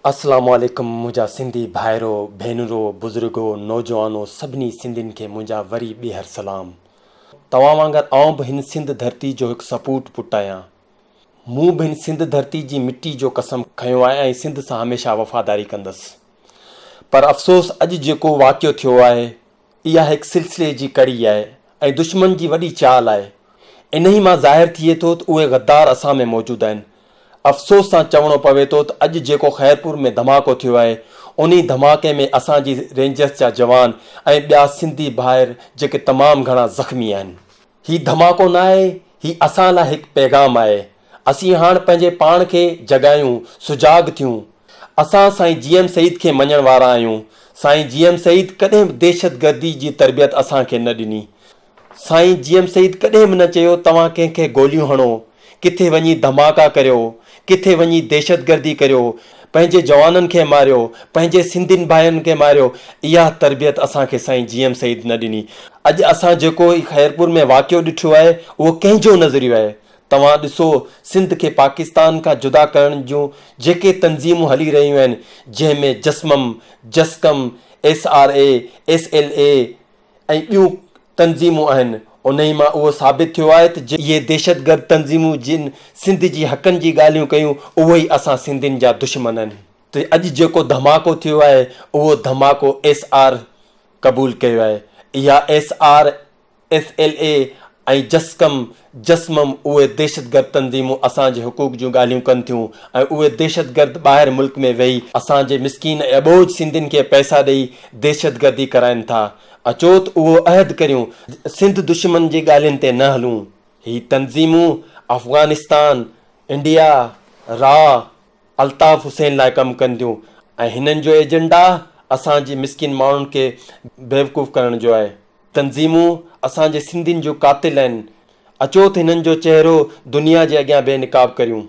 अस्सलामु अलैकुम मुंहिंजा सिंधी भाइरो भेनरो बुज़ुर्गो नौजवानो सभिनी सिंधियुनि खे मुंहिंजा वरी ॿीहर सलाम। तव्हां वांगुरु आउं बि हिन सिंध धरती जो हिकु सपूत पुटु आहियां। मूं बि हिन सिंध धरती जी मिटी जो कसम खंयो आहे ऐं सिंध सां हमेशह वफ़ादारी कंदुसि। पर अफ़सोस अॼु जेको वाक़ियो थियो आहे इहा हिकु सिलसिले जी कड़ी आहे ऐं दुश्मन जी वॾी चाल आहे। इन ई मां ज़ाहिर थिए थो त उहे गद्दार असां में मौजूदु आहिनि। अफ़सोस सां चवणो पवे थो त अॼु जेको ख़ैरपुर में धमाको थियो आहे उन धमाके में असांजी रेंजर्स जा जवान ऐं ॿिया सिंधी भाइर जेके तमामु घणा ज़ख़्मी आहिनि। हीउ धमाको न आहे, हीउ असां लाइ हिकु पैगाम आहे। असीं हाणे पंहिंजे पाण खे जॻायूं, सुजाॻ थियूं। असां साईं GM सईद खे मञण वारा आहियूं। साईं GM सईद कॾहिं बि दहशतगर्दी जी तरबियत असांखे न ॾिनी। साईं GM सईद कॾहिं बि न चयो तव्हां कंहिंखे गोलियूं हणो, किथे वञी धमाका करियो, किथे वञी दहशतगर्दी करियो, पंहिंजे जवाननि खे मारियो, पंहिंजे सिंधियुनि भाइयुनि खे मारियो। इहा तरबियत असांखे साईं GM सईद न ॾिनी। अॼु असां जेको ख़ैरपुर में वाक़ियो ॾिठो आहे उहो कंहिंजो नज़रियो आहे। तव्हां ॾिसो सिंध खे पाकिस्तान खां जुदा करण जूं जेके तंज़ीमूं हली रहियूं आहिनि, जंहिंमें जस्मम, जस्कम, SRA, SLA ऐं ॿियूं तंज़ीमूं आहिनि, उन ई मां उहो साबित थियो आहे त इहे दहशतगर्द तंज़ीमूं जिन सिंध जी हक़नि जी ॻाल्हियूं कयूं उहो ई असां सिंधियुनि जा दुश्मन आहिनि। त अॼु जेको धमाको थियो आहे उहो धमाको SR क़बूल कयो आहे। इहा SR, SLA ऐं जस्मम उहे दहशतगर्द तंज़ीमूं असांजे हुकूक जूं ॻाल्हियूं कनि थियूं ऐं उहे दहशतगर्द ॿाहिरि मुल्क में वेही असांजे मिसकीन अबोझ सिंधियुनि खे पैसा ॾेई दहशतगर्दी कराइनि था। अचो त उहो अहद करियूं, सिंध दुश्मन जी ॻाल्हियुनि ते न हलूं। ही तंज़ीमूं अफ़गानिस्तान, इंडिया, अल्ताफ़ हुसैन लाइ कमु कनि थियूं ऐं हिननि जो एजेंडा असांजे मिसकिन माण्हुनि खे बेवकूफ़ करण जो आहे। तंज़ीमूं असांजे सिंधियुनि जो क़ातिल आहिनि। अचो त हिननि जो चहिरो दुनिया जे अॻियां बेनक़ाब करियूं।